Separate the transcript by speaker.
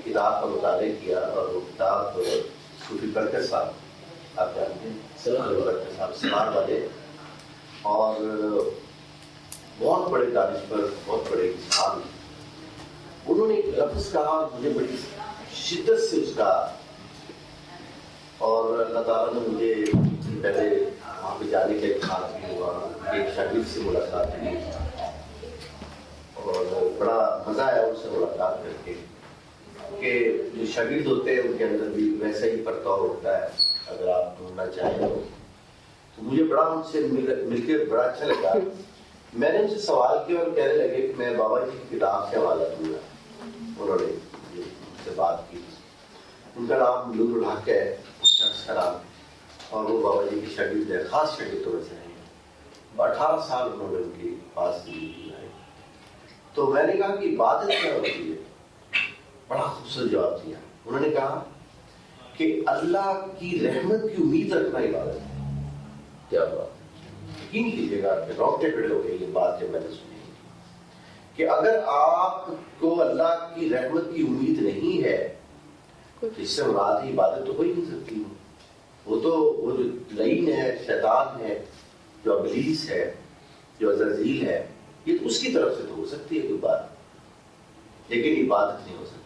Speaker 1: کتاب کا مطالعہ کیا اور وہ کتاب صوفی برکت صاحب، آپ جانتے ہیں برکت صاحب سماج والے، اور بہت بڑے دانشور، بہت بڑے انسان، انہوں نے ایک لفظ کہا مجھے بڑی شدت سے اس کا، اور اللہ تعالیٰ نے مجھے پہلے وہاں پہ جانے کا ایک خاص بھی ہوا، ایک شاگرد سے ملاقات ہوئی اور بڑا مزہ آیا ان سے ملاقات کر کے، کہ جو شاگرد ہوتے ہیں ان کے اندر بھی ویسا ہی پرتاؤ ہوتا ہے اگر آپ ڈھونڈنا چاہیں تو مجھے بڑا ان سے مل کے بڑا اچھا لگا۔ میں نے ان سے سوال کیا اور کہنے لگے کہ میں بابا جی کی کتاب سے حوالہ دوں گا۔ انہوں نے مجھ سے بات کی، ان کا نام نور الحق ہے شخص کا نام، اور وہ بابا جی کی شاگرد ہے، خاص شاگردوں میں سے ہیں۔ 18 سال انہوں نے ان کے پاس زندگی گزاری۔ تو میں نے کہا کہ عبادت کیا ہوتی ہے؟ بڑا خوبصورت جواب دیا۔ انہوں نے کہا کہ اللہ کی رحمت کی امید رکھنا عبادت ہے۔ کیا بات، یقین کیجیے گا کہ روکتے کھڑے ہو گئے یہ بات جب میں نے سنی کہ اگر آپ کو اللہ کی رحمت کی امید نہیں ہے تو اس سے مراد عبادت تو ہو ہی نہیں سکتی۔ وہ جو لعین ہے، شیطان ہے، جو ابلیس ہے، جو عزازیل ہے، یہ تو اس کی طرف سے تو ہو سکتی ہے کوئی بات، لیکن عبادت نہیں ہو سکتی۔